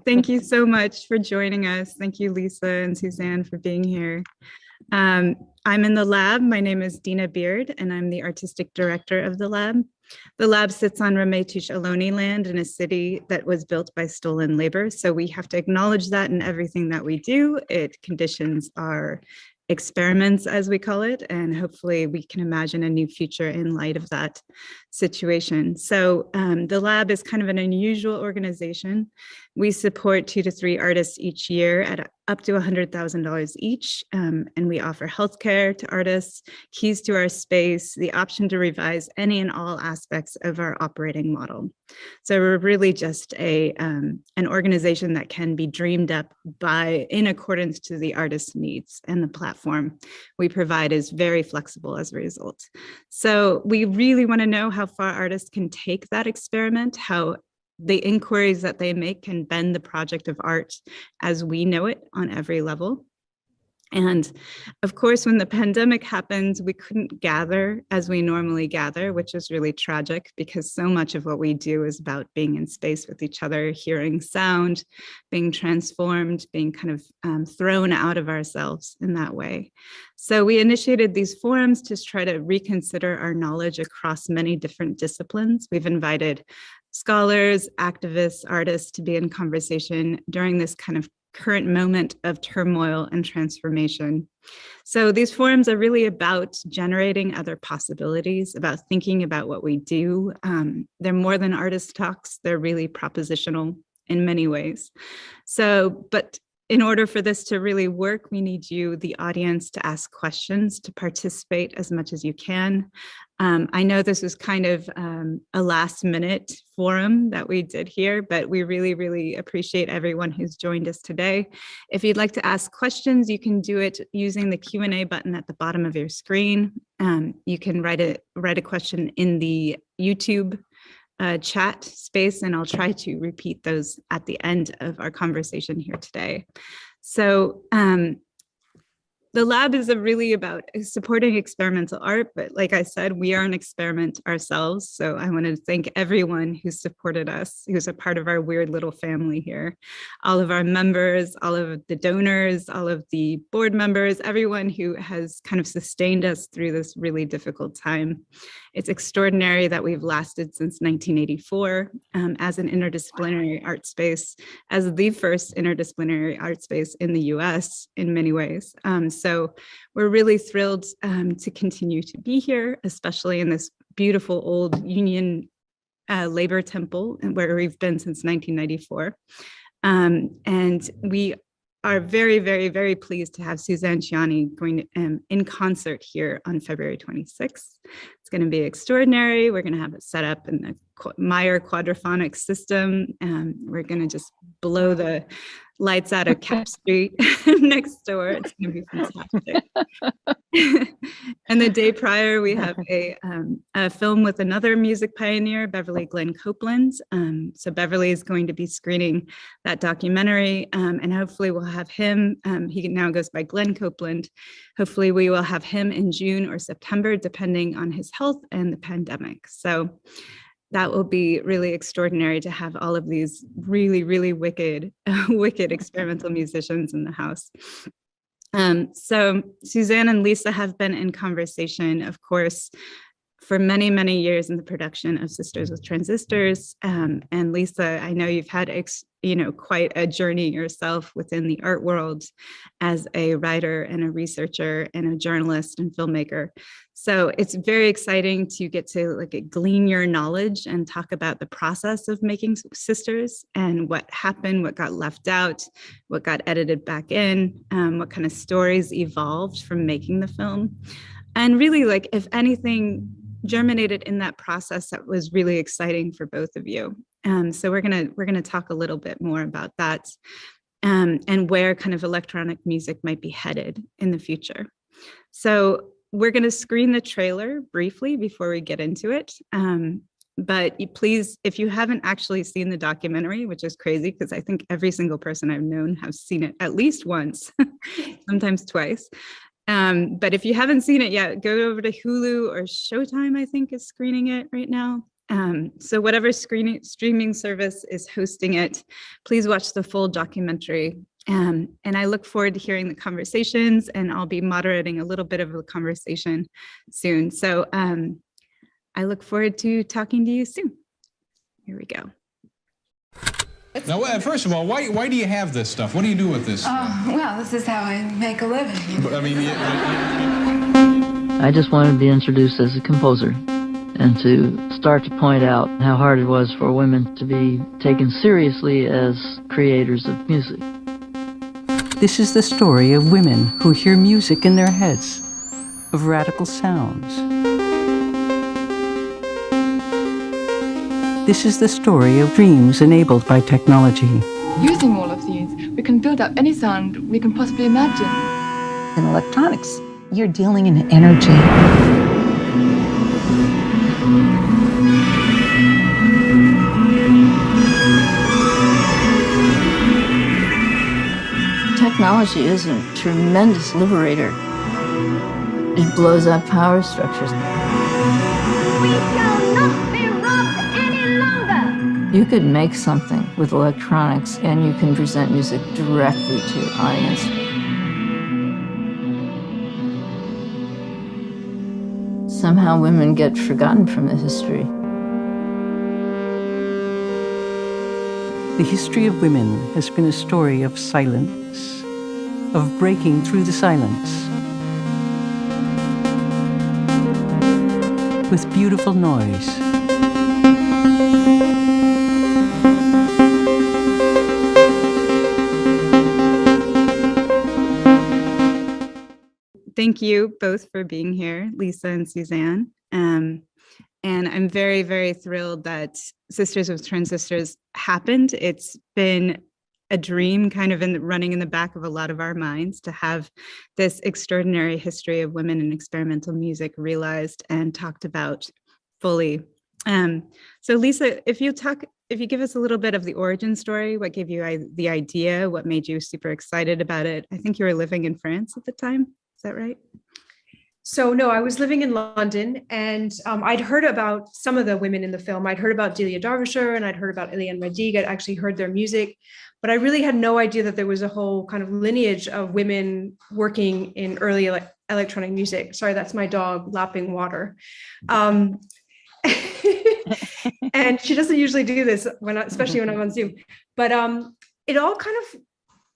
Thank you so much for joining us. Thank you, Lisa and Suzanne, for being here. I'm in the lab. My name is Dina Beard, and I'm the artistic director of the lab. The lab sits on Ramaytush Ohlone land in a city that was built by stolen labor. So we have to acknowledge that in everything that we do. It conditions our experiments, as we call it, and hopefully we can imagine a new future in light of that situation. So the lab is kind of an unusual organization. We support 2 to 3 artists each year at up to $100,000 each, and we offer healthcare to artists, keys to our space, the option to revise any and all aspects of our operating model. So we're really just an organization that can be dreamed up in accordance to the artist's needs, and the platform we provide is very flexible as a result. So we really want to know how far artists can take that experiment, how the inquiries that they make can bend the project of art as we know it on every level. And of course, when the pandemic happened, we couldn't gather as we normally gather, which is really tragic because so much of what we do is about being in space with each other, hearing sound, being transformed, being kind of thrown out of ourselves in that way. So we initiated these forums to try to reconsider our knowledge across many different disciplines. We've invited scholars, activists, artists to be in conversation during this kind of current moment of turmoil and transformation. So these forums are really about generating other possibilities, about thinking about what we do. They're more than artist talks, they're really propositional in many ways. So, but in order for this to really work, we need you, the audience, to ask questions, to participate as much as you can. I know this was kind of a last minute forum that we did here, but we really, really appreciate everyone who's joined us today. If you'd like to ask questions, you can do it using the Q&A button at the bottom of your screen. You can write a question in the YouTube chat space, and I'll try to repeat those at the end of our conversation here today. So the lab is really about supporting experimental art, but like I said, we are an experiment ourselves. So I want to thank everyone who supported us, who's a part of our weird little family here. All of our members, all of the donors, all of the board members, everyone who has kind of sustained us through this really difficult time. It's extraordinary that we've lasted since 1984 as an interdisciplinary art space, as the first interdisciplinary art space in the US in many ways. So we're really thrilled to continue to be here, especially in this beautiful old Union labor temple where we've been since 1994. And we are very, very, very pleased to have Suzanne Ciani going in concert here on February 26th. It's going to be extraordinary. We're going to have it set up in the Meyer quadrophonic system. We're going to just blow the lights out of Cap Street next door. It's going to be fantastic. And the day prior, we have a film with another music pioneer, Beverly Glenn Copeland. So Beverly is going to be screening that documentary, and hopefully we'll have him. He now goes by Glenn Copeland. Hopefully we will have him in June or September, depending on his health and the pandemic. So that will be really extraordinary to have all of these really, really wicked experimental musicians in the house. So Suzanne and Lisa have been in conversation, of course, for many, many years in the production of Sisters with Transistors. And Lisa, I know you've had quite a journey yourself within the art world as a writer and a researcher and a journalist and filmmaker. So it's very exciting to get to glean your knowledge and talk about the process of making Sisters and what happened, what got left out, what got edited back in, what kind of stories evolved from making the film. And really, if anything germinated in that process that was really exciting for both of you. So we're gonna talk a little bit more about that and where kind of electronic music might be headed in the future. So we're gonna screen the trailer briefly before we get into it. But please, if you haven't actually seen the documentary, which is crazy because I think every single person I've known has seen it at least once, sometimes twice. But if you haven't seen it yet, go over to Hulu or Showtime, I think is screening it right now. So whatever streaming service is hosting it, please watch the full documentary. And I look forward to hearing the conversations, and I'll be moderating a little bit of a conversation soon. So I look forward to talking to you soon. Here we go. Now, first of all, why do you have this stuff? What do you do with this stuff? Well, this is how I make a living. I mean, I just wanted to be introduced as a composer and to start to point out how hard it was for women to be taken seriously as creators of music. This is the story of women who hear music in their heads, of radical sounds. This is the story of dreams enabled by technology. Using all of these, we can build up any sound we can possibly imagine. In electronics, you're dealing in energy. Technology is a tremendous liberator. It blows up power structures. We shall not be robbed any longer. You could make something with electronics and you can present music directly to your audience. Somehow women get forgotten from the history. The history of women has been a story of silence, of breaking through the silence, with beautiful noise. Thank you both for being here, Lisa and Suzanne. And I'm very, very thrilled that Sisters of Transistors happened. It's been a dream kind of running in the back of a lot of our minds to have this extraordinary history of women in experimental music realized and talked about fully. So Lisa, if you give us a little bit of the origin story, what gave you the idea, what made you super excited about it? I think you were living in France at the time. Is that right? So no, I was living in London, and I'd heard about some of the women in the film. I'd heard about Delia Derbyshire and I'd heard about Eliane Radigue. I'd actually heard their music, but I really had no idea that there was a whole kind of lineage of women working in early electronic music. Sorry, that's my dog lapping water. And she doesn't usually do this especially when I'm on Zoom, but it all kind of,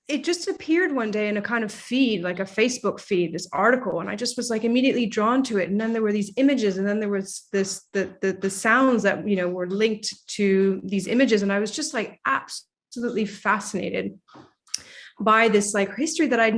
it just appeared one day in a kind of feed, like a Facebook feed, this article. And I just was like immediately drawn to it. And then there were these images, and then there was the sounds that, were linked to these images. And I was just like absolutely fascinated by this like history that I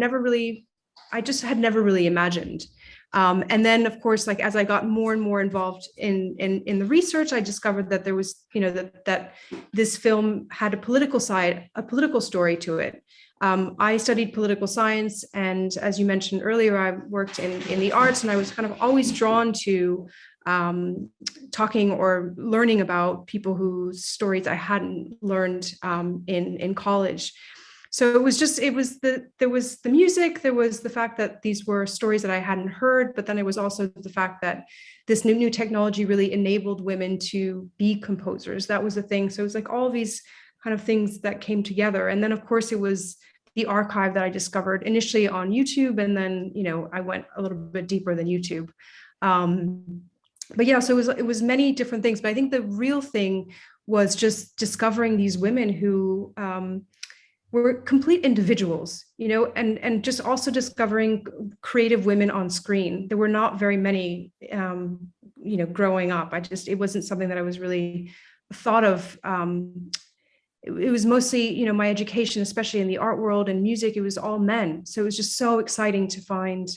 just had never really imagined. And then of course, like as I got more and more involved in the research, I discovered that there was, that this film had a political side, a political story to it. I studied political science, and as you mentioned earlier, I worked in the arts, and I was kind of always drawn to talking or learning about people whose stories I hadn't learned in college. So there was the music, there was the fact that these were stories that I hadn't heard, but then it was also the fact that this new technology really enabled women to be composers. That was the thing. So it was like all these kind of things that came together. And then of course it was the archive that I discovered initially on YouTube. And then, I went a little bit deeper than YouTube. But yeah, so it was many different things, but I think the real thing was just discovering these women who were complete individuals, and just also discovering creative women on screen. There were not very many, growing up. It wasn't something that I was really thought of. It was mostly, my education, especially in the art world and music, it was all men. So it was just so exciting to find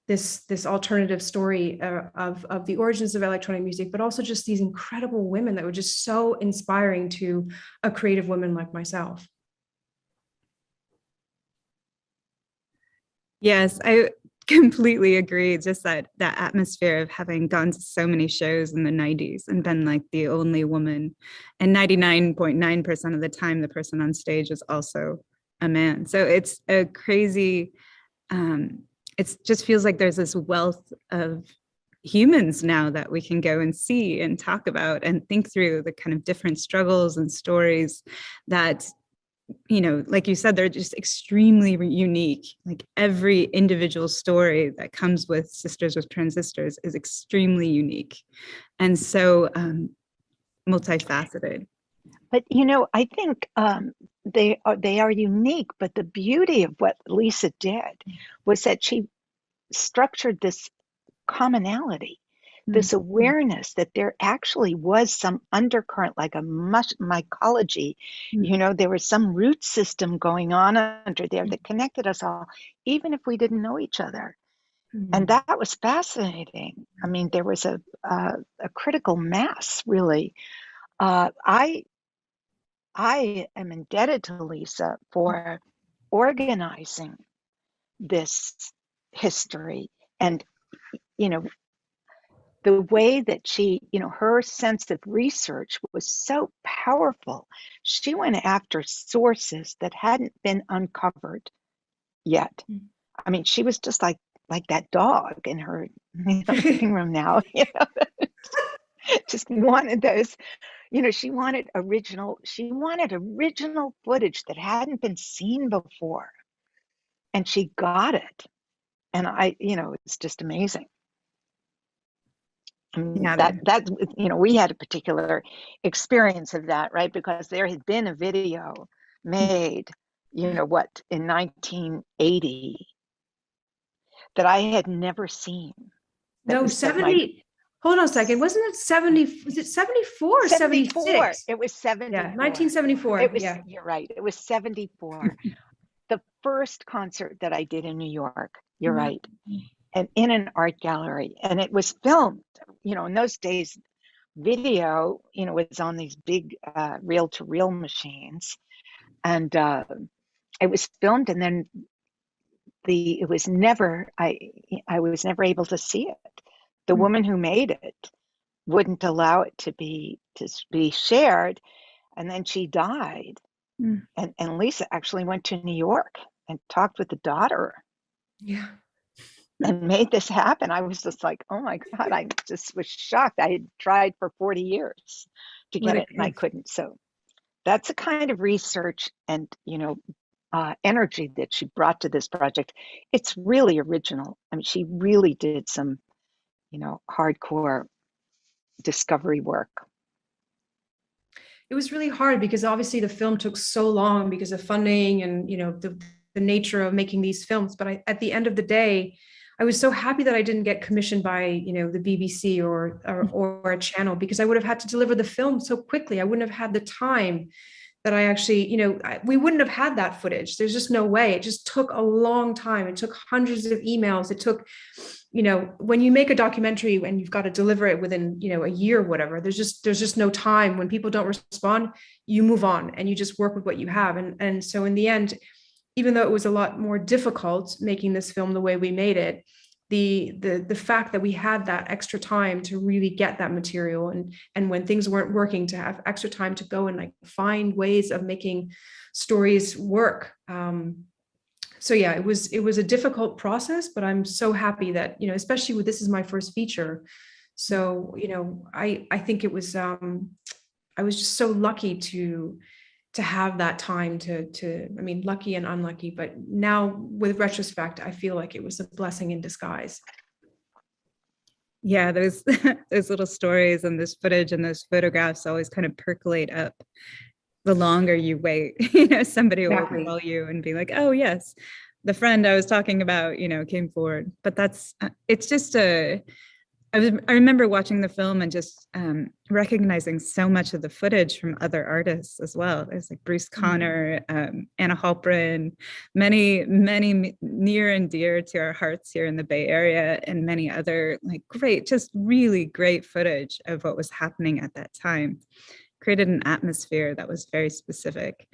this alternative story of the origins of electronic music, but also just these incredible women that were just so inspiring to a creative woman like myself. Yes, I completely agree. Just that atmosphere of having gone to so many shows in the 90s and been like the only woman, and 99.9% of the time, the person on stage is also a man. So it's a crazy, it just feels like there's this wealth of humans now that we can go and see and talk about and think through the kind of different struggles and stories that, you know, like you said, they're just extremely unique. Like every individual story that comes with Sisters with Transistors is extremely unique and so multifaceted. But you know, I think they are unique. But the beauty of what Lisa did was that she structured this commonality, this awareness that there actually was some undercurrent, like a mycology. You know, there was some root system going on under there that connected us all, even if we didn't know each other. And that was fascinating. I mean, there was a critical mass, really. I am indebted to Lisa for organizing this history, and, you know, the way that she, you know, her sense of research was so powerful. She went after sources that hadn't been uncovered yet. I mean, she was just like that dog in her, you know, living room now, you know, just wanted those. You know, she wanted original footage that hadn't been seen before. And she got it. And you know, it's just amazing. Yeah, that, you know, we had a particular experience of that, right? Because there had been a video made, you know, what, in 1980 that I had never seen. No, 70. Hold on a second. Wasn't it 70? Was it 74 or 76? It was 74. Yeah, 1974. It was, yeah. You're right. It was 74. The first concert that I did in New York, you're right, and in an art gallery. And it was filmed, you know, in those days, video, you know, was on these big reel-to-reel machines. And it was filmed, and then I was never able to see it. The woman who made it wouldn't allow it to be shared, and then she died. And Lisa actually went to New York and talked with the daughter. Yeah. And made this happen. I was just like, oh my God, I just was shocked. I had tried for 40 years to get it, and I couldn't. So that's a kind of research and, you know, energy that she brought to this project. It's really original. I mean, she really did some, you know, hardcore discovery work. It was really hard because obviously the film took so long because of funding and, you know, the nature of making these films. But at the end of the day, I was so happy that I didn't get commissioned by, you know, the BBC or a channel, because I would have had to deliver the film so quickly. I wouldn't have had the time that I actually, you know, we wouldn't have had that footage. There's just no way. It just took a long time. It took hundreds of emails. It took, you know, when you make a documentary and you've got to deliver it within, you know, a year or whatever, there's just no time. When people don't respond, you move on and you just work with what you have. And so in the end, even though it was a lot more difficult making this film the way we made it, the fact that we had that extra time to really get that material, and when things weren't working, to have extra time to go and like find ways of making stories work. So yeah, it was a difficult process, but I'm so happy that, you know, especially with, this is my first feature. So, you know, I think it was, I was just so lucky to have that time to, I mean, lucky and unlucky, but now with retrospect, I feel like it was a blessing in disguise. Yeah, those little stories and this footage and those photographs always kind of percolate up the longer you wait. You know, somebody will call you and be like, oh yes, the friend I was talking about, you know, came forward. But it's just I remember watching the film and just recognizing so much of the footage from other artists as well. There's like Bruce Conner, Anna Halprin, many near and dear to our hearts here in the Bay Area, and many other like great, just really great footage of what was happening at that time. Created an atmosphere that was very specific.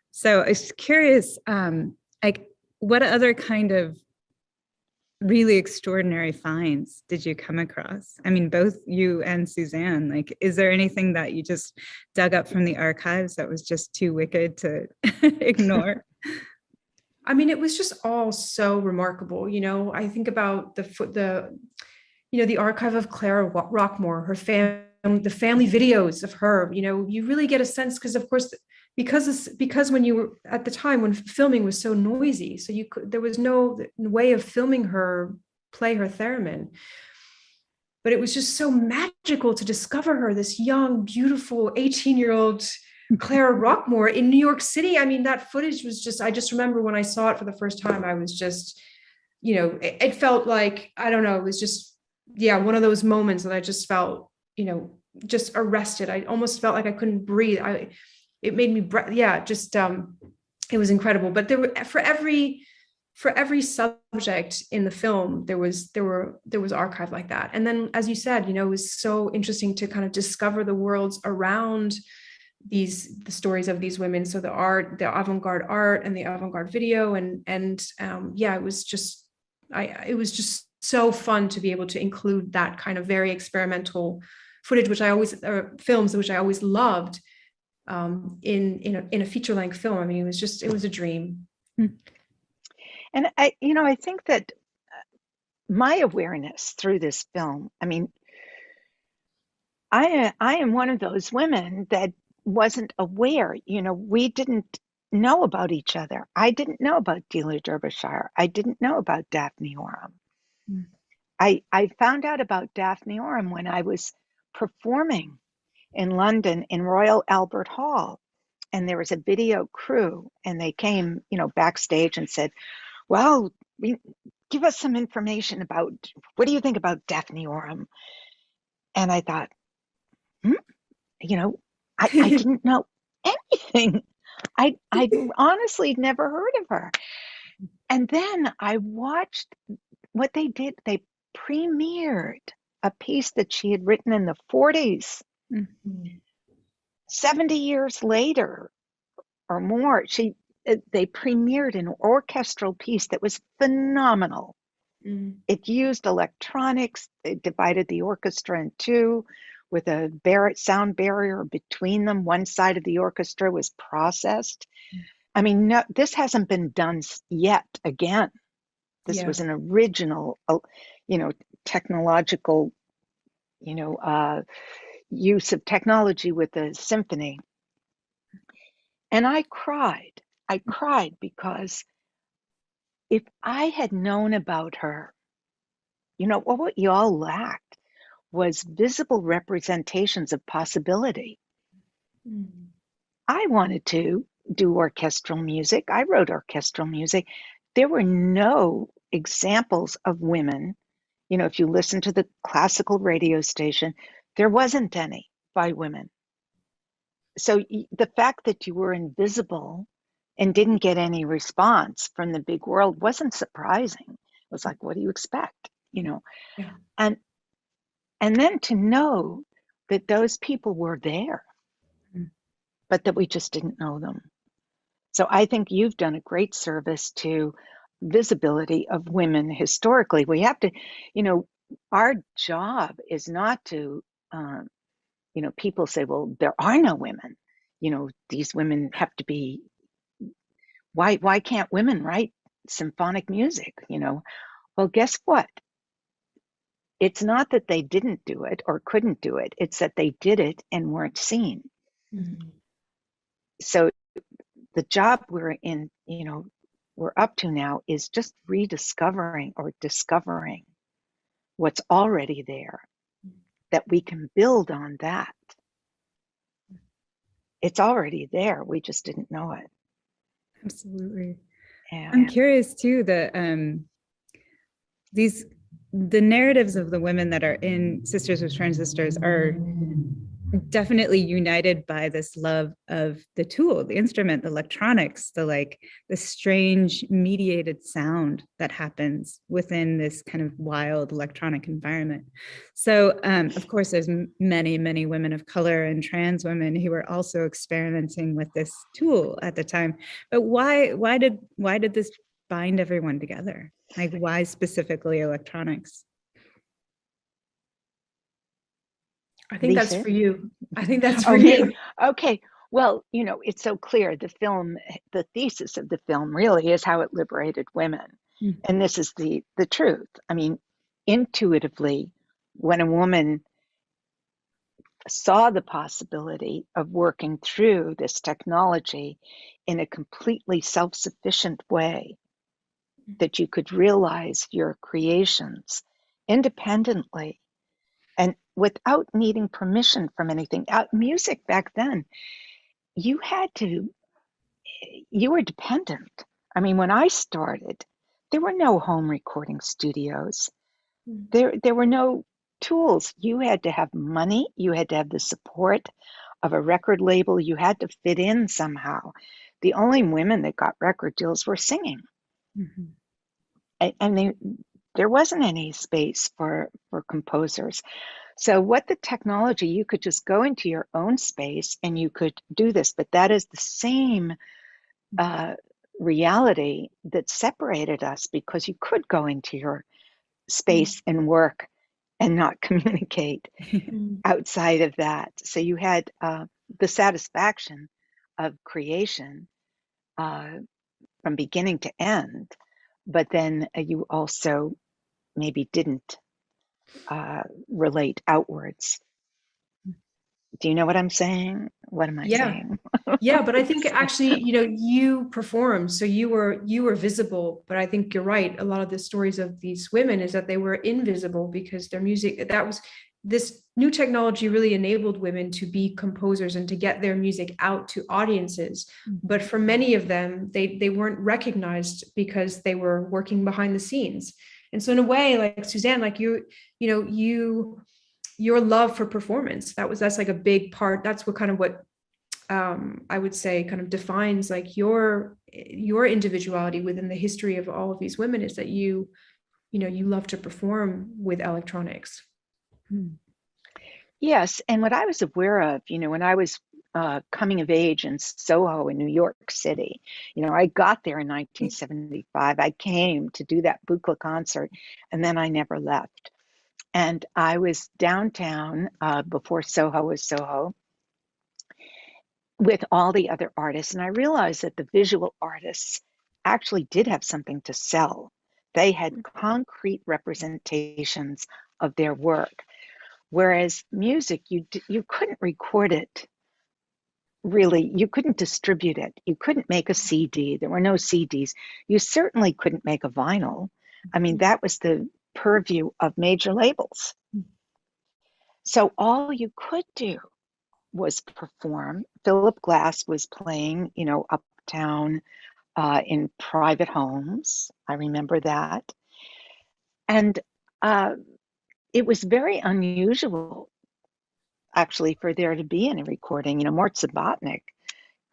So I was curious, like what other kind of really extraordinary finds did you come across? I mean, both you and Suzanne, like, is there anything that you just dug up from the archives that was just too wicked to ignore? I mean, it was just all so remarkable. You know, I think about the archive of Clara Rockmore, the family videos of her, you really get a sense, because of course, because when you were at the time when filming was so noisy, so there was no way of filming her play her theremin. But it was just so magical to discover her, this young, beautiful 18-year-old Clara Rockmore in New York City. I mean, that footage was just, I just remember when I saw it for the first time, I was just, it felt like, I don't know, it was just, one of those moments that I just felt, just arrested. I almost felt like I couldn't breathe. It made me, it was incredible. But there were, for every subject in the film, there was archive like that. And then, as you said, it was so interesting to kind of discover the worlds around the stories of these women. So the avant-garde art and the avant-garde video. It was just so fun to be able to include that kind of very experimental footage, films, which I always loved, in a feature-length film. I mean, it was a dream. And I think that my awareness through this film, I mean, I am one of those women that wasn't aware. We didn't know about each other. I didn't know about Delia Derbyshire. I didn't know about Daphne Oram. Mm. I found out about Daphne Oram when I was performing in London in Royal Albert Hall, and there was a video crew, and they came, backstage and said, well, give us some information about, what do you think about Daphne Oram? And I thought, I didn't know anything. I honestly never heard of her. And then I watched what they did. They premiered a piece that she had written in the 40s. Mm-hmm. 70 years later or more, they premiered an orchestral piece that was phenomenal. Mm. It used electronics. They divided the orchestra in two with a sound barrier between them. One side of the orchestra was processed. I mean, no, this hasn't been done yet again. This was an original, technological, use of technology with the symphony. And I cried because if I had known about her, what you all lacked was visible representations of possibility. Mm. I wanted to do orchestral music. I wrote orchestral music. There were no examples of women. If you listen to the classical radio station, there wasn't any by women. So the fact that you were invisible and didn't get any response from the big world wasn't surprising. It was like, what do you expect? Yeah. And then to know that those people were there, but that we just didn't know them. So I think you've done a great service to visibility of women historically. We have to, our job is not to, people say, well, there are no women. These women have to be, why can't women write symphonic music? Well, guess what? It's not that they didn't do it or couldn't do it. It's that they did it and weren't seen. Mm-hmm. So the job we're up to now is just rediscovering or discovering what's already there, that we can build on that. It's already there. We just didn't know it. Absolutely. Yeah. I'm curious too that the narratives of the women that are in Sisters with Transistors are definitely united by this love of the tool, the instrument, the electronics, the strange mediated sound that happens within this kind of wild electronic environment. So of course, there's many, many women of color and trans women who were also experimenting with this tool at the time. But why did this bind everyone together? Like, why specifically electronics? I think Lisa? That's for you. I think that's for you. Okay. Well, it's so clear. The thesis of the film really is how it liberated women. Mm-hmm. And this is the truth. I mean, intuitively, when a woman saw the possibility of working through this technology in a completely self-sufficient way, that you could realize your creations independently and without needing permission from anything. Music back then, you were dependent. I mean, when I started, there were no home recording studios. There were no tools. You had to have money. You had to have the support of a record label. You had to fit in somehow. The only women that got record deals were singing. And there wasn't any space for composers. So what the technology, you could just go into your own space and you could do this, but that is the same reality that separated us, because you could go into your space and work and not communicate outside of that. So you had the satisfaction of creation from beginning to end, but then you also maybe didn't relate outwards. Do you know what I'm saying? What am I saying? Yeah, but I think actually, you performed, so you were visible. But I think you're right. A lot of the stories of these women is that they were invisible because their music, this new technology really enabled women to be composers and to get their music out to audiences. But for many of them, they weren't recognized because they were working behind the scenes. And so in a way, like Suzanne, like your love for performance, that's like a big part. That's what I would say kind of defines like your individuality within the history of all of these women, is that you love to perform with electronics. Yes, and what I was aware of, when I was coming of age in Soho in New York City, I got there in 1975. I came to do that Buchla concert, and then I never left. And I was downtown before Soho was Soho with all the other artists. And I realized that the visual artists actually did have something to sell. They had concrete representations of their work. Whereas music, you couldn't record it. Really, you couldn't distribute it. You couldn't make a CD. There were no CDs. You certainly couldn't make a vinyl. I mean, that was the purview of major labels. So all you could do was perform. Philip Glass was playing, uptown in private homes. I remember that. And it was very unusual, actually, for there to be any recording. Mort Subotnick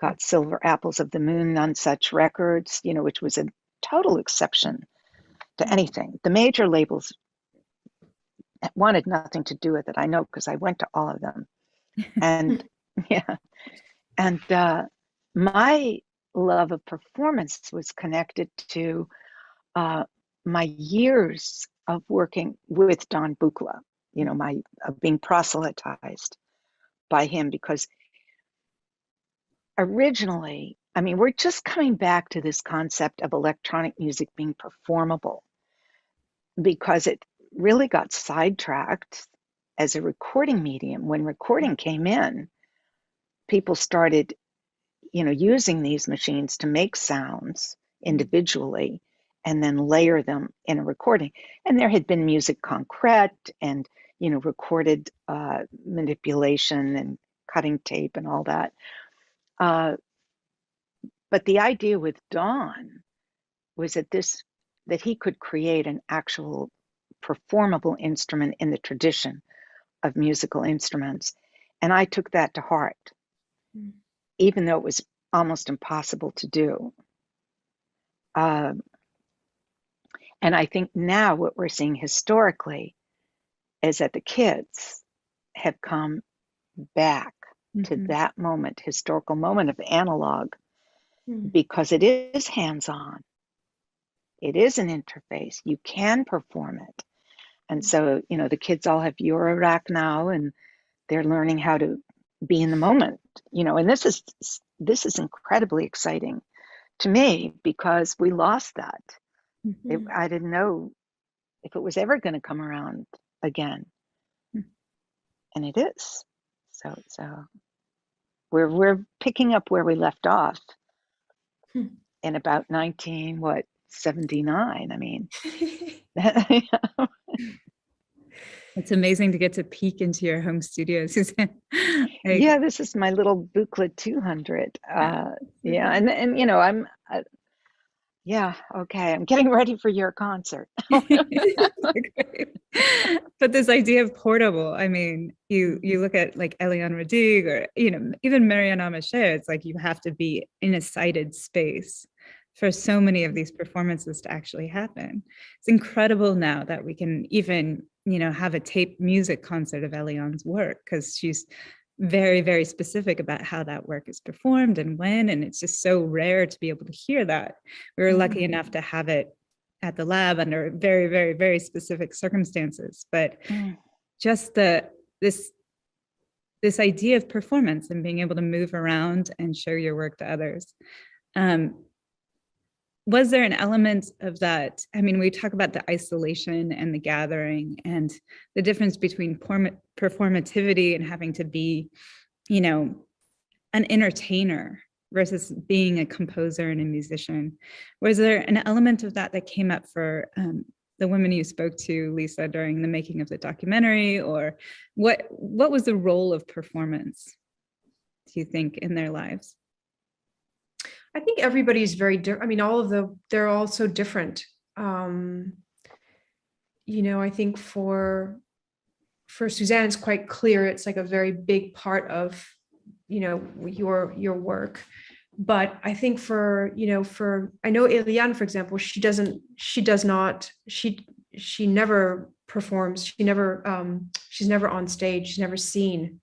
got Silver Apples of the Moon on such records, which was a total exception to anything. The major labels wanted nothing to do with it. I know, because I went to all of them. And my love of performance was connected to my years of working with Don Buchla, being proselytized by him, because originally, we're just coming back to this concept of electronic music being performable, because it really got sidetracked as a recording medium. When recording came in, people started, using these machines to make sounds individually and then layer them in a recording. And there had been musique concrète and, recorded manipulation and cutting tape and all that. But the idea with Don was that he could create an actual performable instrument in the tradition of musical instruments. And I took that to heart, even though it was almost impossible to do. And I think now what we're seeing historically is that the kids have come back to that moment, historical moment of analog, because it is hands-on. It is an interface. You can perform it. And so, the kids all have Eurorack now, and they're learning how to be in the moment, and this is incredibly exciting to me, because we lost that. I didn't know if it was ever going to come around again. and it is. So it's we're picking up where we left off in about 79. I mean, It's amazing to get to peek into your home studio, Suzanne. yeah, this is my little Buchla 200. Yeah, and you know, yeah, okay, I'm getting ready for your concert. But this idea of portable, I mean, you look at like Eliane Radigue or, you know, even Maryanne Amacher, it's like you have to be in a sighted space for so many of these performances to actually happen. It's incredible now that we can even, you know, have a taped music concert of Eliane's work, because she's very, very specific about how that work is performed and when, and it's just so rare to be able to hear that. We were lucky enough to have it at the lab under very, very, very specific circumstances, but just this idea of performance and being able to move around and show your work to others. Was there an element of that? I mean, we talk about the isolation and the gathering and the difference between performativity and having to be, you know, an entertainer versus being a composer and a musician. Was there an element of that that came up for the women you spoke to, Lisa, during the making of the documentary, or what was the role of performance, do you think, in their lives? I think everybody's very different. I mean, they're all so different. You know, I think for Suzanne, it's quite clear. It's like a very big part of, you know, your work. But I think I know Eliane, for example, she never performs. She's never on stage. She's never seen.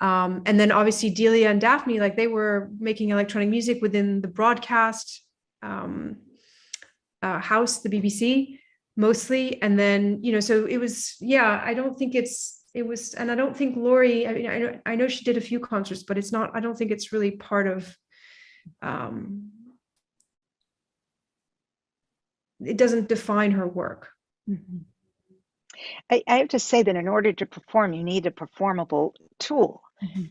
And then obviously Delia and Daphne, like they were making electronic music within the broadcast house, the BBC mostly. And then, you know, so it was, yeah, I don't think it was, and I don't think Laurie, I mean, I know she did a few concerts, but it's not, I don't think it's really part of, it doesn't define her work. Mm-hmm. I have to say that in order to perform, you need a performable tool.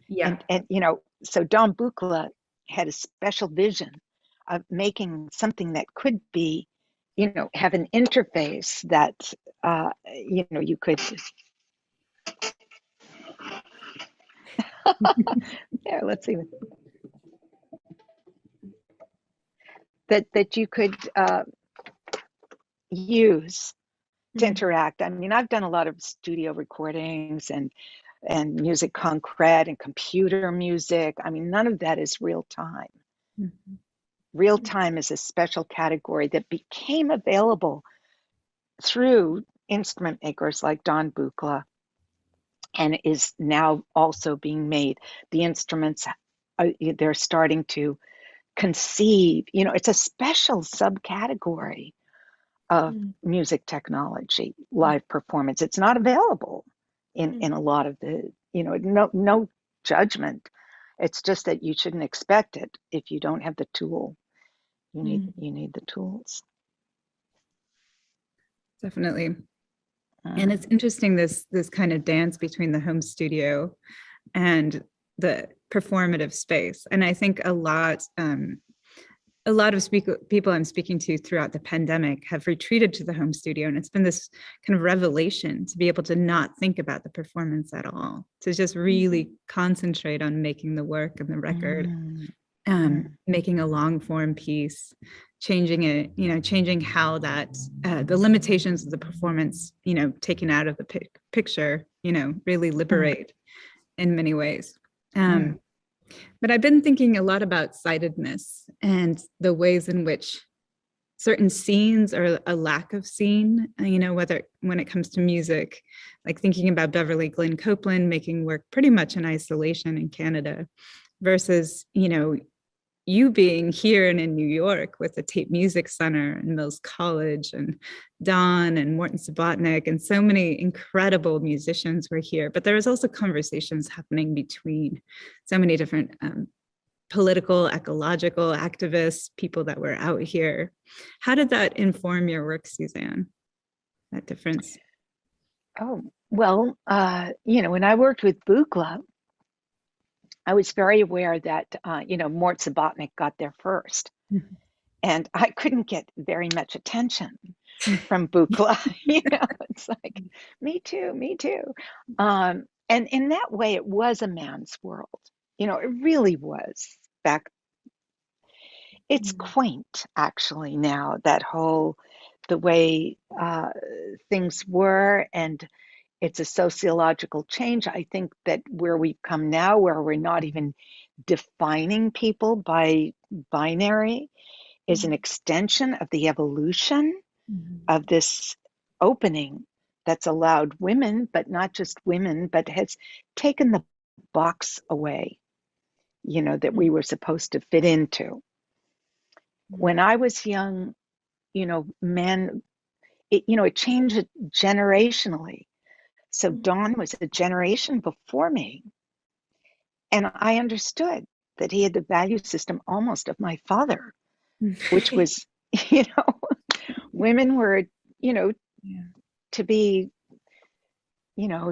Yeah. And you know, so Don Buchla had a special vision of making something that could be, you know, have an interface that, you know, you could, there, let's see, that you could use to interact. I mean, I've done a lot of studio recordings and music concrete and computer music. I mean, none of that is real time. Mm-hmm. Real time is a special category that became available through instrument makers like Don Buchla and is now also being made. The instruments, they're starting to conceive, you know, it's a special subcategory of music technology, live performance. It's not available in a lot of the, you know, no judgment. It's just that you shouldn't expect it if you don't have the tool. You need the tools. Definitely. And it's interesting, this kind of dance between the home studio and the performative space. And I think a lot of people I'm speaking to throughout the pandemic have retreated to the home studio, and it's been this kind of revelation to be able to not think about the performance at all, to just really concentrate on making the work and the record, making a long form piece, changing it, you know, changing how that the limitations of the performance, you know, taken out of the picture, you know, really liberate in many ways. But I've been thinking a lot about sightedness and the ways in which certain scenes or a lack of scene, you know, whether when it comes to music, like thinking about Beverly Glenn Copeland making work pretty much in isolation in Canada versus, you know, you being here and in New York with the Tape Music Center and Mills College and Don and Morton Subotnick and so many incredible musicians were here, but there was also conversations happening between so many different political, ecological activists, people that were out here. How did that inform your work, Suzanne? That difference? Oh, well, when I worked with Buchla, I was very aware that, Mort Sabatnik got there first. Mhm. And I couldn't get very much attention from Buchla. It's like, me too, me too. And in that way, it was a man's world. It really was back. It's quaint, actually, now, the way things were, and it's a sociological change. I think that where we've come now, where we're not even defining people by binary, is an extension of the evolution of this opening that's allowed women, but not just women, but has taken the box away, that we were supposed to fit into. When I was young, men, it changed generationally. So Don was a generation before me. And I understood that he had the value system almost of my father, which was, women were, to be,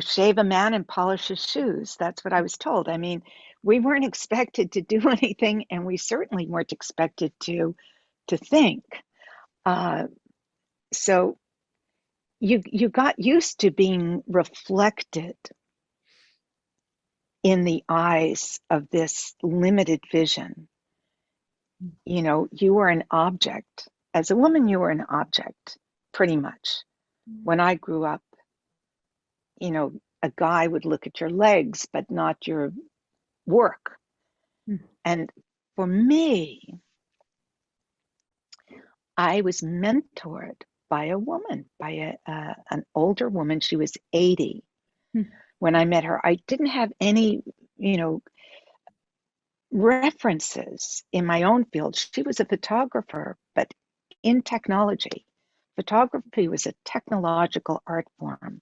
shave a man and polish his shoes. That's what I was told. I mean, we weren't expected to do anything, and we certainly weren't expected to think. So you got used to being reflected in the eyes of this limited vision. You were an object. As a woman, you were an object, pretty much. When I grew up, a guy would look at your legs, but not your work. And for me, I was mentored by a woman, by an older woman. She was 80. When I met her, I didn't have any, references in my own field. She was a photographer, but in technology. Photography was a technological art form.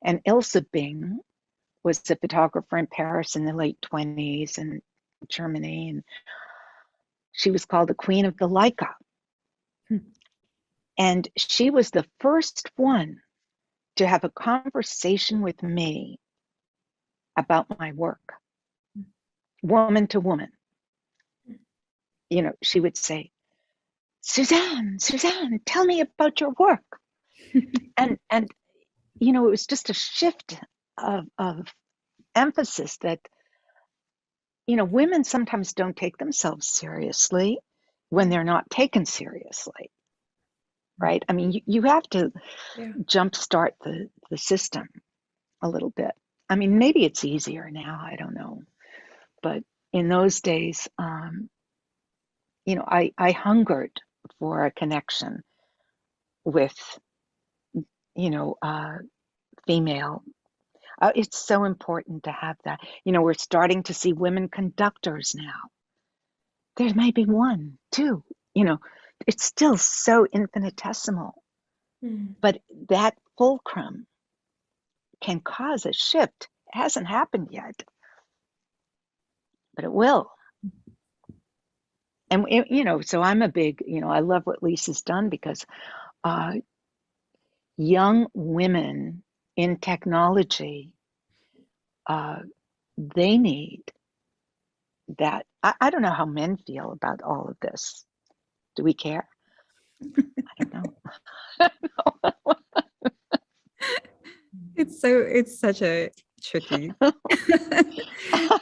And Ilse Bing was a photographer in Paris in the late 20s and Germany. And she was called the Queen of the Leica. And she was the first one to have a conversation with me about my work, woman to woman. She would say, Suzanne, tell me about your work. and it was just a shift of emphasis that, women sometimes don't take themselves seriously when they're not taken seriously, right? I mean, you have to jumpstart the system a little bit. I mean, maybe it's easier now, I don't know. But in those days, I hungered for a connection with, female. It's so important to have that. We're starting to see women conductors now. There may be one, two, it's still so infinitesimal. But that fulcrum can cause a shift. It hasn't happened yet, but it will. And, so I'm a big, I love what Lisa's done, because young women in technology, they need that. I don't know how men feel about all of this. Do we care? I don't know. It's such a tricky. I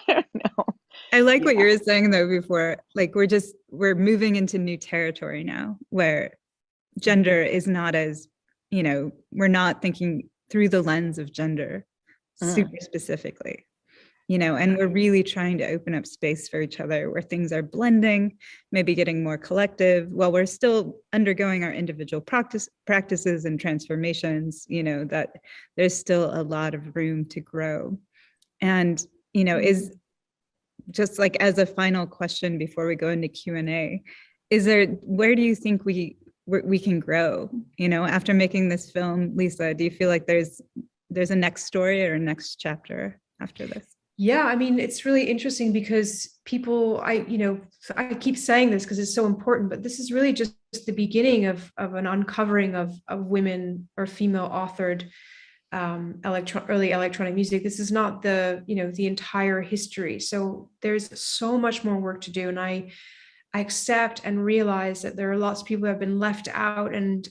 don't know. I like what you were saying though before, like we're moving into new territory now where gender is not as, we're not thinking through the lens of gender super specifically, and we're really trying to open up space for each other where things are blending, maybe getting more collective while we're still undergoing our individual practices and transformations, that there's still a lot of room to grow. And, is just like as a final question before we go into Q&A, where do you think we can grow, after making this film? Lisa, do you feel like there's a next story or a next chapter after this? Yeah, I mean, it's really interesting because people, I keep saying this because it's so important, but this is really just the beginning of an uncovering of women or female authored early electronic music. This is not the, the entire history. So there's so much more work to do. And I accept and realize that there are lots of people who have been left out. And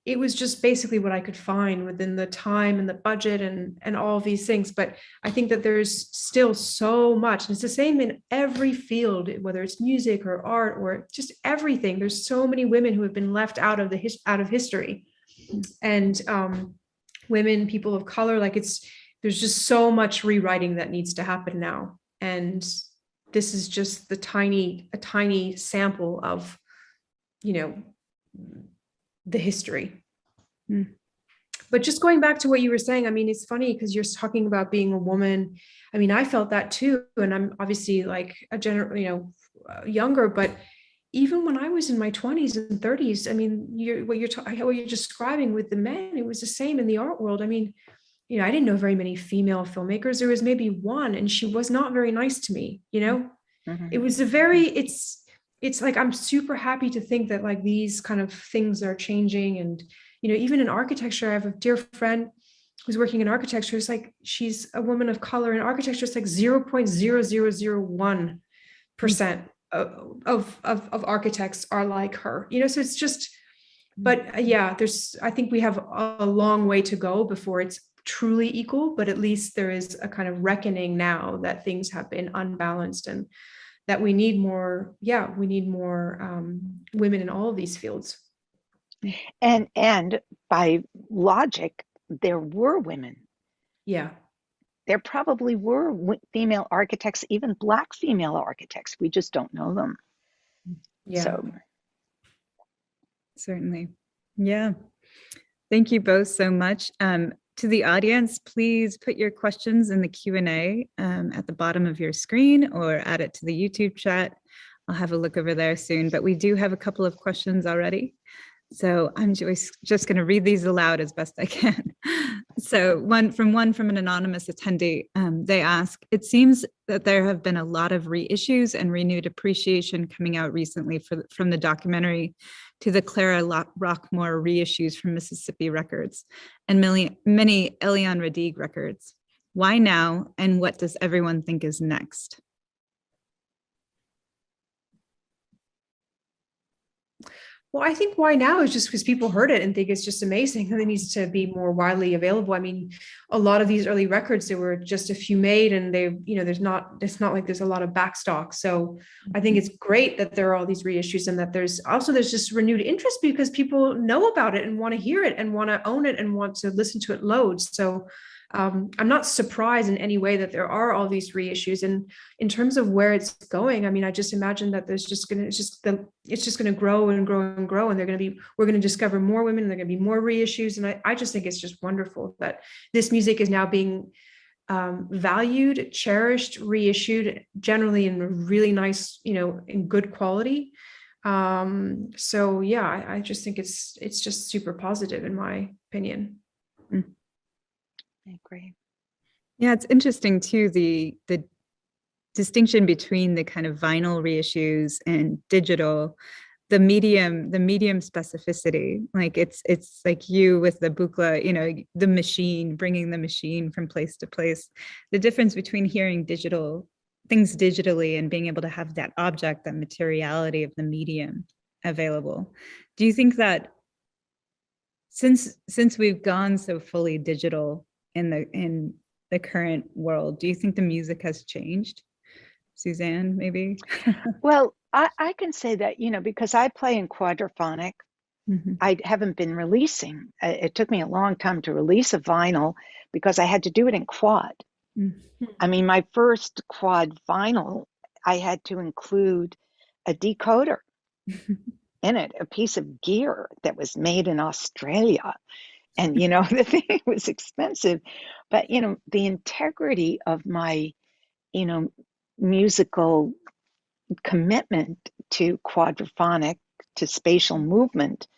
it was just basically what I could find within the time and the budget and all of these things. But I think that there's still so much. And it's the same in every field, whether it's music or art or just everything. There's so many women who have been left out of history. And women, people of color, there's just so much rewriting that needs to happen now. And this is just a tiny sample of, the history. But just going back to what you were saying, I mean, it's funny because you're talking about being a woman. I mean, I felt that too. And I'm obviously like younger, but even when I was in my 20s and 30s, I mean, what you're describing with the men, it was the same in the art world. I mean, I didn't know very many female filmmakers. There was maybe one, and she was not very nice to me. It was it's like, I'm super happy to think that like these kind of things are changing. And, even in architecture, I have a dear friend who's working in architecture. It's like, she's a woman of color in architecture. It's like 0.0001% of architects are like her, so it's just, but I think we have a long way to go before it's truly equal, but at least there is a kind of reckoning now that things have been unbalanced and that we need more women in all of these fields. And by logic, there were women. Yeah. There probably were female architects, even Black female architects. We just don't know them. Yeah. So. Certainly. Yeah. Thank you both so much. To the audience, please put your questions in the Q&A at the bottom of your screen or add it to the YouTube chat. I'll have a look over there soon, but we do have a couple of questions already. So I'm just going to read these aloud as best I can. So one from an anonymous attendee, they ask, it seems that there have been a lot of reissues and renewed appreciation coming out recently from the documentary to the Clara Rockmore reissues from Mississippi Records and many Eliane Radigue records. Why now, and what does everyone think is next? Well, I think why now is just because people heard it and think it's just amazing and it needs to be more widely available. I mean, a lot of these early records, there were just a few made and they, it's not like there's a lot of backstock. So I think it's great that there are all these reissues and that there's just renewed interest because people know about it and want to hear it and want to own it and want to listen to it loads. So I'm not surprised in any way that there are all these reissues. And in terms of where it's going, I mean, I just imagine that it's just going to grow and grow and grow. And we're going to discover more women and there are going to be more reissues. And I just think it's just wonderful that this music is now being valued, cherished, reissued, generally in really nice, in good quality. So yeah, I just think it's just super positive in my opinion. I agree. Yeah, it's interesting too, the distinction between the kind of vinyl reissues and digital, the medium specificity. Like it's like you with the Buchla, the machine, bringing the machine from place to place. The difference between hearing things digitally and being able to have that object, that materiality of the medium available. Do you think that since we've gone so fully digital in the current world, do you think the music has changed? Suzanne, maybe? Well, I can say that, because I play in quadrophonic, I haven't been releasing. It took me a long time to release a vinyl because I had to do it in quad. I mean, my first quad vinyl, I had to include a decoder in it, a piece of gear that was made in Australia. And, the thing was expensive, but, the integrity of my, musical commitment to quadrophonic, to spatial movement,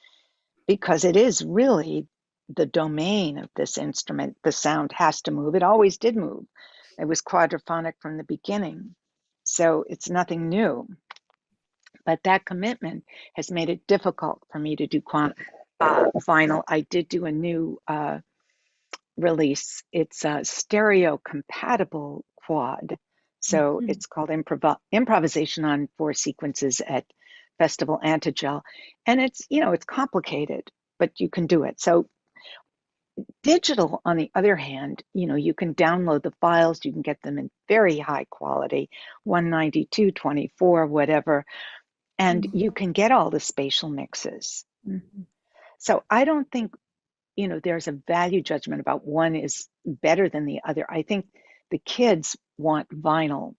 because it is really the domain of this instrument. The sound has to move. It always did move. It was quadrophonic from the beginning. So it's nothing new. But that commitment has made it difficult for me to do vinyl. I did do a new release. It's a stereo compatible quad. So it's called Improvisation on 4 Sequences at Festival Antigel. And it's, it's complicated, but you can do it. So digital, on the other hand, you can download the files, you can get them in very high quality, 192, 24, whatever, and you can get all the spatial mixes. So I don't think, there's a value judgment about one is better than the other. I think the kids want vinyl,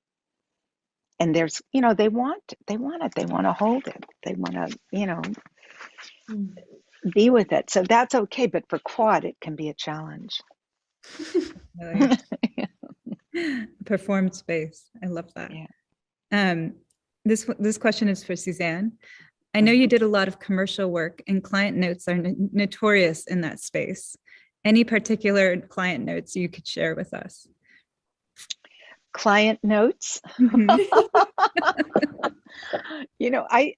and there's, they want it, they want to hold it, they want to, be with it. So that's okay, but for quad, it can be a challenge. Performed space. I love that. Yeah. This question is for Suzanne. I know you did a lot of commercial work, and client notes are notorious in that space. Any particular client notes you could share with us? Client notes?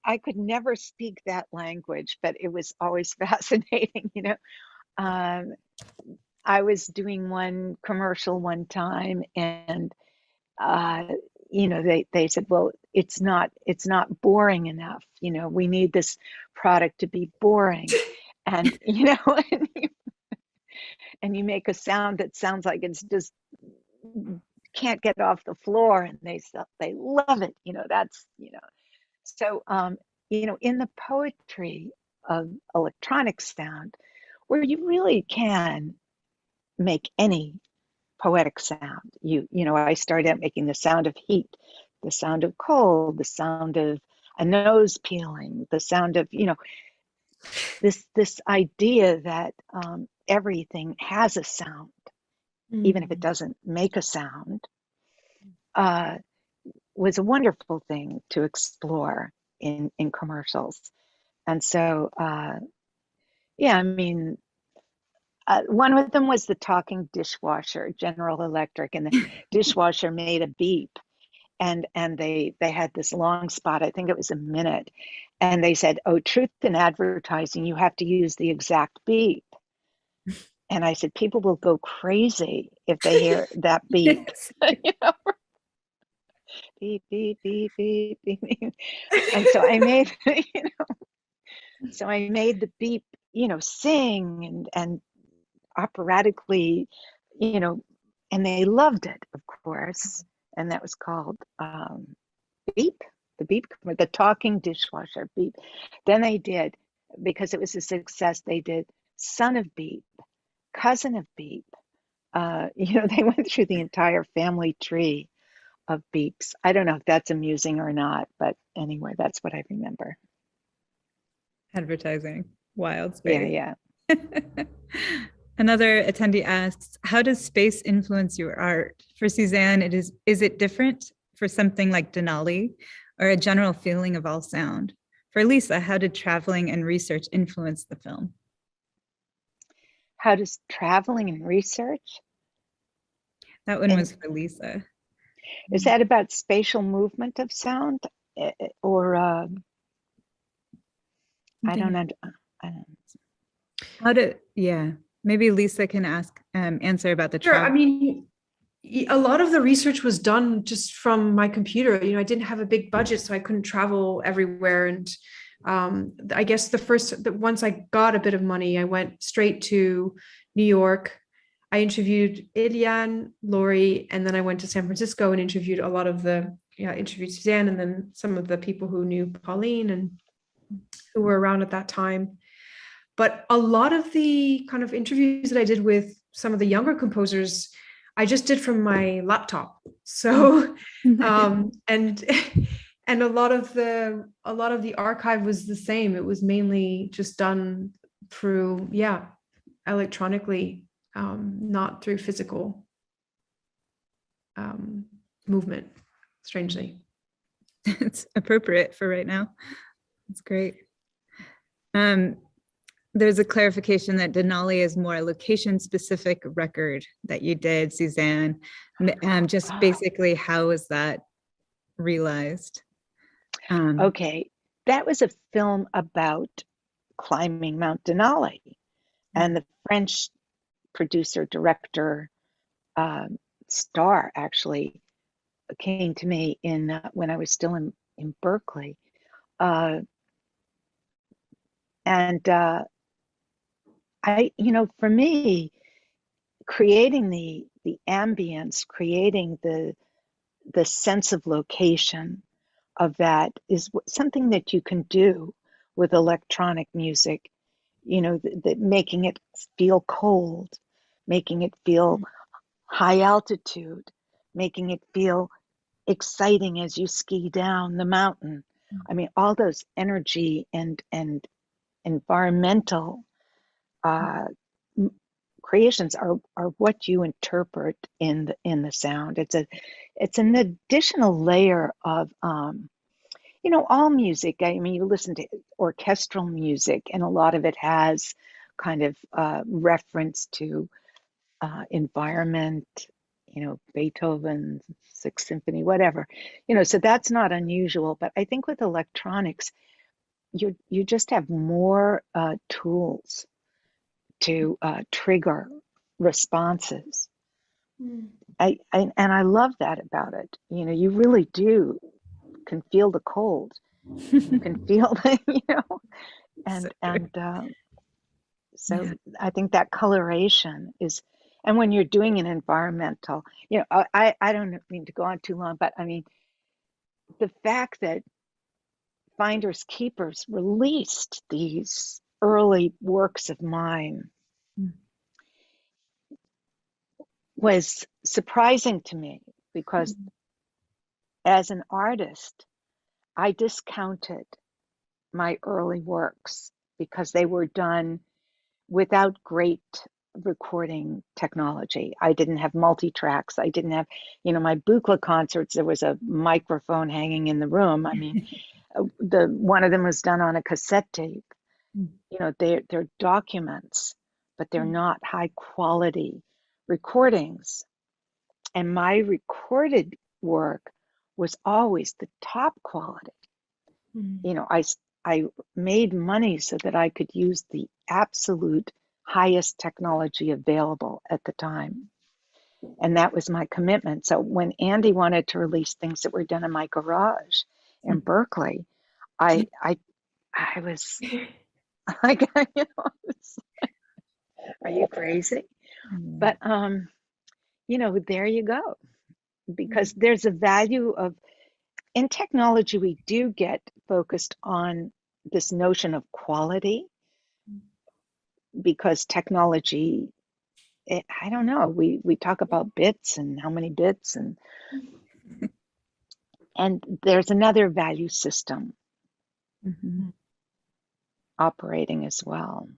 I could never speak that language, but it was always fascinating. I was doing one commercial one time, and they said, well, it's not boring enough. We need this product to be boring. And, and you make a sound that sounds like it's just can't get off the floor, and they love it. That's, so, in the poetry of electronic sound, where you really can make any poetic sound. I started out making the sound of heat, the sound of cold, the sound of a nose peeling, the sound of, this idea that everything has a sound, even if it doesn't make a sound, was a wonderful thing to explore in commercials. And so, one of them was the talking dishwasher, General Electric, and the dishwasher made a beep, and they had this long spot. I think it was a minute, and they said, "Oh, truth in advertising, you have to use the exact beep." And I said, people will go crazy if they hear that beep. Beep, beep, beep, beep, beep, beep. And so I made, the beep, sing and operatically, and they loved it, of course. And that was called Beep, the talking dishwasher, Beep. Then they did, because it was a success, they did Son of Beep, Cousin of Beep. They went through the entire family tree of beeps. I don't know if that's amusing or not, but anyway, that's what I remember. Advertising, wild space. Yeah. Another attendee asks, how does space influence your art? For Suzanne, is it different for something like Denali, or a general feeling of all sound? For Lisa, how did traveling and research influence the film? How does traveling and research? That one was for Lisa. Is that about spatial movement of sound, or I don't know. Maybe Lisa can answer about the Sure. travel. I mean, a lot of the research was done just from my computer. I didn't have a big budget, so I couldn't travel everywhere. And I guess once I got a bit of money, I went straight to New York. I interviewed Eliane, Laurie, and then I went to San Francisco and interviewed interviewed Suzanne, and then some of the people who knew Pauline and who were around at that time. But a lot of the kind of interviews that I did with some of the younger composers, I just did from my laptop. So, and a lot of the archive was the same. It was mainly just done through, electronically, not through physical movement, strangely. It's appropriate for right now. It's great. There's a clarification that Denali is more a location-specific record that you did, Suzanne. Just basically, how was that realized? Okay, that was a film about climbing Mount Denali, and the French producer, director, star actually came to me in when I was still in Berkeley. For me, creating the ambience, creating the sense of location of that is something that you can do with electronic music, making it feel cold, making it feel high altitude, making it feel exciting as you ski down the mountain. I mean, all those energy and environmental creations are what you interpret in the sound. It's an additional layer of all music. I mean, you listen to orchestral music, and a lot of it has kind of reference to environment, Beethoven's Sixth Symphony, whatever, so that's not unusual. But I think with electronics, you just have more tools to trigger responses. I love that about it. You really can feel the cold. You can feel so yeah. I think that coloration is, and when you're doing an environmental, I don't mean to go on too long, but I mean, the fact that Finders Keepers released these early works of mine was surprising to me, because as an artist, I discounted my early works because they were done without great recording technology. I didn't have multi-tracks. I didn't have, my Buchla concerts, there was a microphone hanging in the room. I mean, one of them was done on a cassette tape. They're documents, but they're not high quality recordings. And my recorded work was always the top quality. I made money so that I could use the absolute highest technology available at the time. And that was my commitment. So when Andy wanted to release things that were done in my garage in Berkeley, I was like, are you crazy? But, there you go. Because there's a value of, in technology, we do get focused on this notion of quality, because technology, I don't know, we talk about bits and how many bits, and there's another value system operating as well.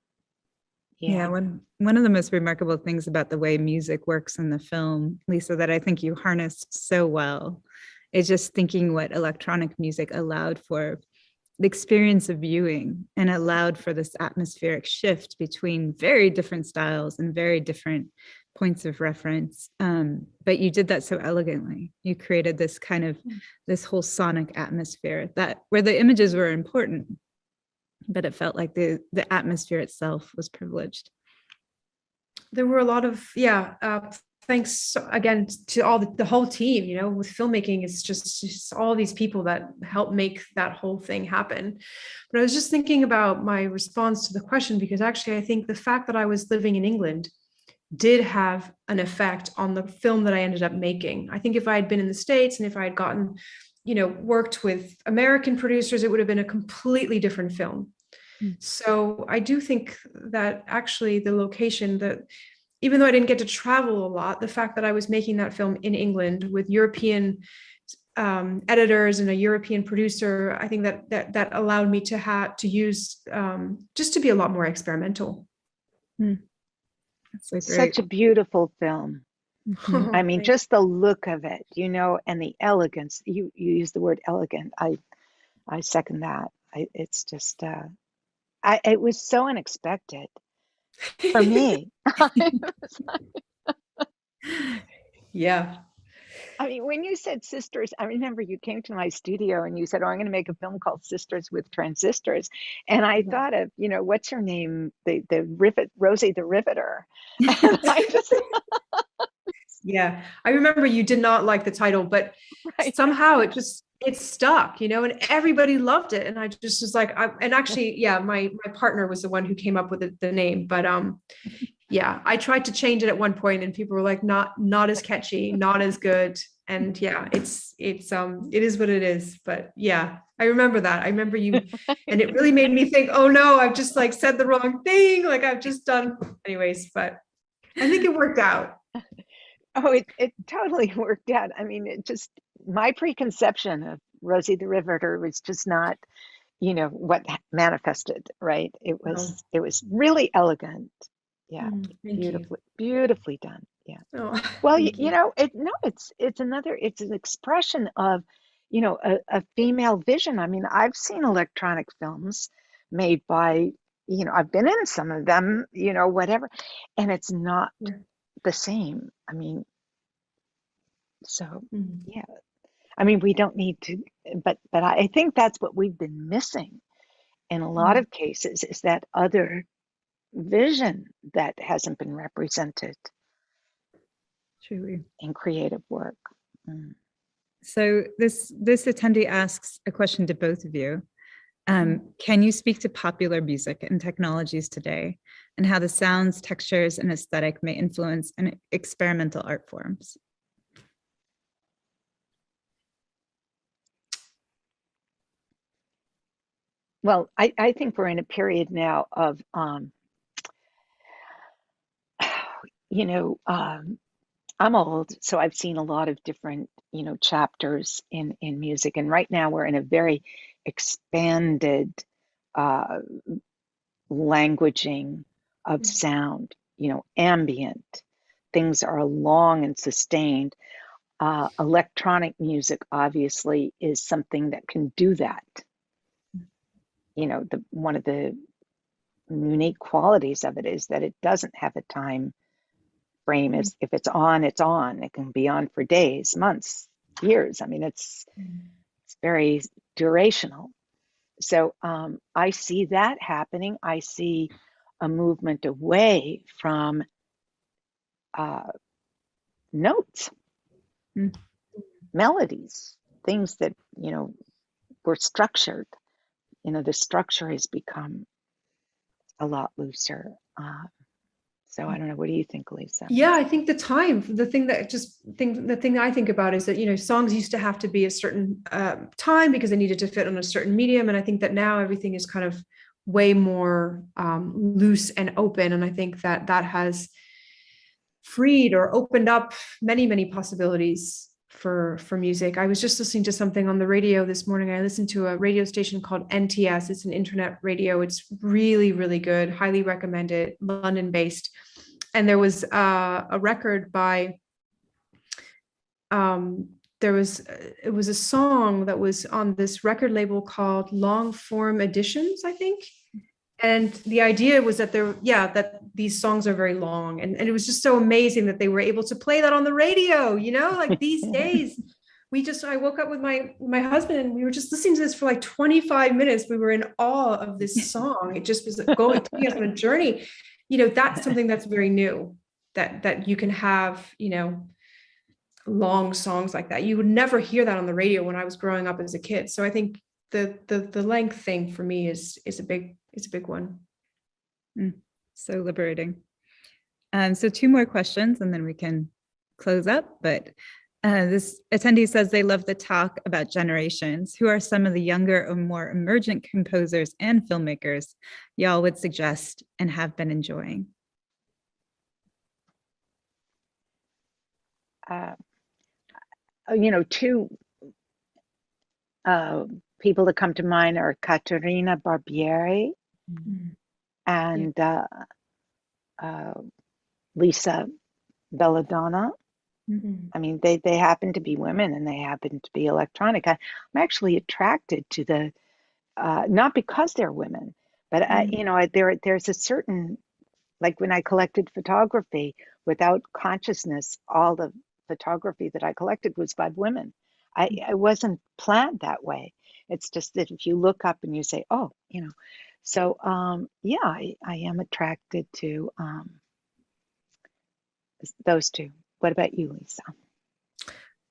Yeah, one of the most remarkable things about the way music works in the film, Lisa, that I think you harnessed so well, is just thinking what electronic music allowed for the experience of viewing, and allowed for this atmospheric shift between very different styles and very different points of reference. But you did that so elegantly. You created this kind of, this whole sonic atmosphere that where the images were important, but it felt like the atmosphere itself was privileged. There were a lot of, thanks again to all the whole team. With filmmaking, it's just all these people that help make that whole thing happen. But I was just thinking about my response to the question, because actually I think the fact that I was living in England did have an effect on the film that I ended up making. I think if I had been in the States and if I had gotten, worked with American producers, it would have been a completely different film. So I do think that actually the location, that even though I didn't get to travel a lot, the fact that I was making that film in England with European editors and a European producer, I think that allowed me to use just to be a lot more experimental. That's such a beautiful film. I mean, just the look of it, and the elegance. You use the word elegant. I second that. It's just, it was so unexpected for me. Yeah. I mean, when you said sisters, I remember you came to my studio and you said, "Oh, I'm going to make a film called Sisters with Transistors," and I thought of, what's her name, the Rivet, Rosie the Riveter, and I just Yeah, I remember you did not like the title, but right. somehow it stuck, and everybody loved it. And I just was like, and actually, yeah, my partner was the one who came up with the name. But yeah, I tried to change it at one point, and people were like, not as catchy, not as good. And yeah, it is what it is. But yeah, I remember that. I remember you, and it really made me think, oh no, I've just like said the wrong thing. Like I've just done, anyways. But I think it worked out. Oh, it totally worked out. I mean, it just, my preconception of Rosie the Riveter was just not, what manifested, right? It was really elegant. Yeah, beautifully done. Yeah. Oh, Well, it's an expression of, a female vision. I mean, I've seen electronic films made by, I've been in some of them, whatever, and it's not the same. I mean, so yeah. I mean, we don't need to, but I think that's what we've been missing in a lot of cases, is that other vision that hasn't been represented Truly. in creative work. So this attendee asks a question to both of you. Can you speak to popular music and technologies today, and how the sounds, textures, and aesthetic may influence experimental art forms? Well, I think we're in a period now of, I'm old, so I've seen a lot of different, chapters in music. And right now we're in a very expanded languaging of sound, ambient. Things are long and sustained. Electronic music obviously is something that can do that. One of the unique qualities of it is that it doesn't have a time frame. If it's on, it's on. It can be on for days, months, years. I mean, it's very durational. So I see that happening. I see a movement away from notes, melodies, things that, were structured. The structure has become a lot looser. So I don't know. What do you think, Lisa? Yeah, I think the thing that I think about is that, songs used to have to be a certain time because they needed to fit on a certain medium. And I think that now everything is kind of way more loose and open. And I think that has freed or opened up many, many possibilities for music. I was just listening to something on the radio this morning. I listened to a radio station called NTS. It's an internet radio. It's really, really good. Highly recommend it. London based. And there was a record by, it was a song that was on this record label called Long Form Editions, I think. And the idea was that that these songs are very long. And it was just so amazing that they were able to play that on the radio, like these days. I woke up with my husband and we were just listening to this for like 25 minutes. We were in awe of this song. It just was taking us on a journey. That's something that's very new, that you can have, long songs like that. You would never hear that on the radio when I was growing up as a kid. So I think the length thing for me is a big one. So liberating. So 2 more questions and then we can close up. But this attendee says they love the talk about generations. Who are some of the younger or more emergent composers and filmmakers y'all would suggest and have been enjoying? Two people that come to mind are Caterina Barbieri and Lisa Belladonna. I mean, they happen to be women and they happen to be electronic. I'm actually attracted to the, not because they're women, but there's a certain, like when I collected photography, without consciousness, all the photography that I collected was by women. I wasn't planned that way. It's just that if you look up and you say, oh, so yeah, I am attracted to those two. What about you, Lisa?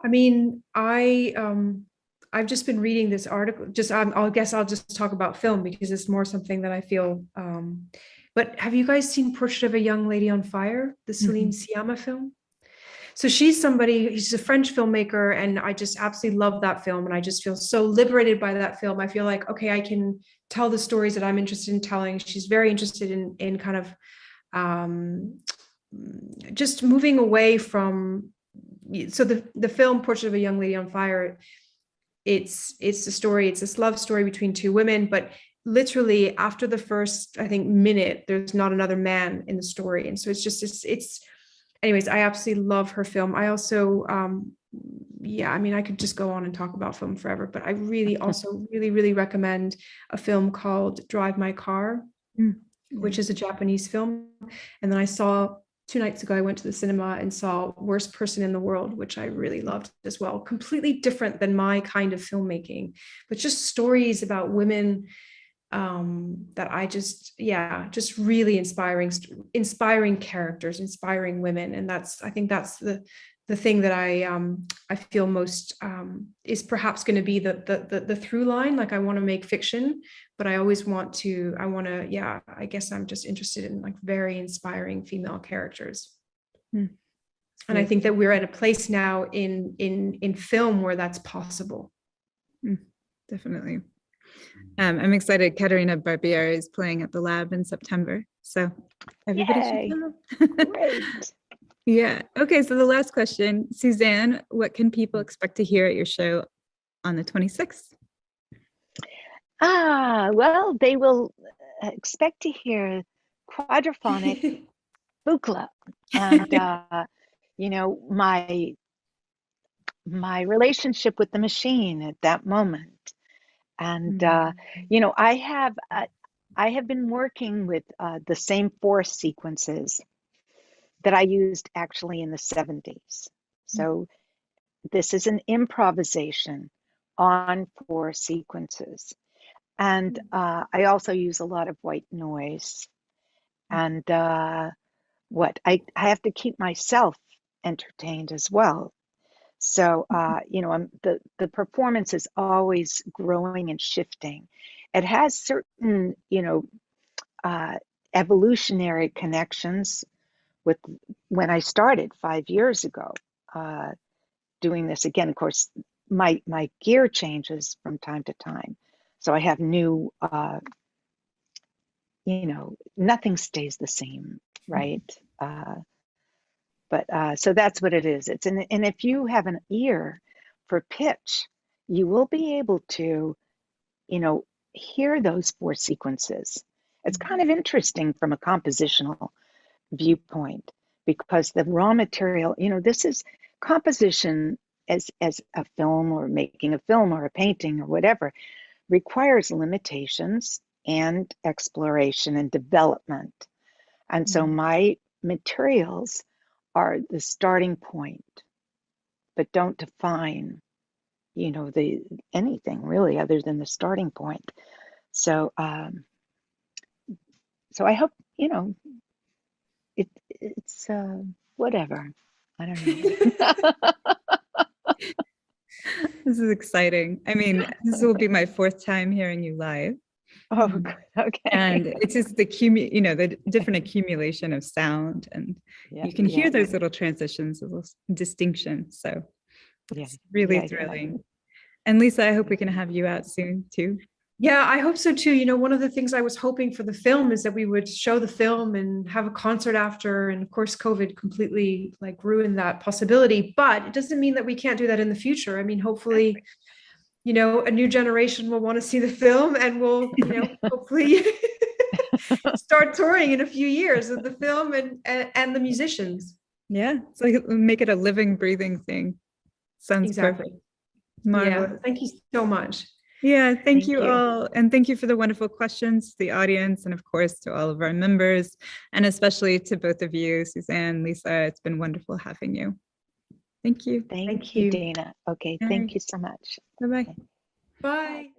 I mean, I've just been reading this article. I guess I'll just talk about film because it's more something that I feel. But have you guys seen Portrait of a Young Lady on Fire, the Celine Sciamma film? So she's a French filmmaker, and I just absolutely love that film. And I just feel so liberated by that film. I feel like, okay, I can tell the stories that I'm interested in telling. She's very interested in kind of just moving away from. So the film Portrait of a Young Lady on Fire, it's a story, it's this love story between two women, but literally after the first, I think, minute, there's not another man in the story. And so it's anyways, I absolutely love her film. I also, I mean, I could just go on and talk about film forever, but I really also really recommend a film called Drive My Car, which is a Japanese film. And then I saw 2 nights ago, I went to the cinema and saw Worst Person in the World, which I really loved as well. Completely different than my kind of filmmaking, but just stories about women that I just really inspiring characters, inspiring women. And I think that's the thing that I feel most is perhaps going to be the through line. Like I want to make fiction, but I guess I'm just interested in like very inspiring female characters. And I think that we're at a place now in film where that's possible. Definitely. I'm excited. Caterina Barbier is playing at the Lab in September. So everybody should come. Great. Yeah. Okay. So the last question, Suzanne, what can people expect to hear at your show on the 26th? Well, they will expect to hear quadrophonic Buchla and my relationship with the machine at that moment. And I have been working with the same 4 sequences that I used actually in the 70s. So this is an improvisation on 4 sequences. And I also use a lot of white noise. And I have to keep myself entertained as well. So, the performance is always growing and shifting. It has certain, evolutionary connections with when I started 5 years ago doing this again. Of course, my gear changes from time to time. So I have new, nothing stays the same, right? But so that's what it is. And if you have an ear for pitch, you will be able to, hear those 4 sequences. It's kind of interesting from a compositional viewpoint because the raw material, this is composition as a film or making a film or a painting or whatever, requires limitations and exploration and development. And so my materials are the starting point, but don't define, anything really other than the starting point. So, so I hope, it's whatever. I don't know. This is exciting. I mean, this will be my 4th time hearing you live. Oh, good. Okay. And it's just the different accumulation of sound, and you can hear those little transitions, those distinctions. So it's really thrilling. And Lisa, I hope we can have you out soon too. Yeah, I hope so too. One of the things I was hoping for the film is that we would show the film and have a concert after. And of course, COVID completely ruined that possibility. But it doesn't mean that we can't do that in the future. I mean, hopefully, a new generation will want to see the film, and we'll, hopefully start touring in a few years with the film and the musicians. Yeah, so make it a living, breathing thing. Sounds exactly. Perfect. Marvelous. Yeah, thank you so much. Yeah, thank you all. And thank you for the wonderful questions to the audience, and of course to all of our members, and especially to both of you, Suzanne, Lisa. It's been wonderful having you. Thank you. Thank Thank you, you. Dana. Okay, All thank right. you so much. Bye-bye. Bye.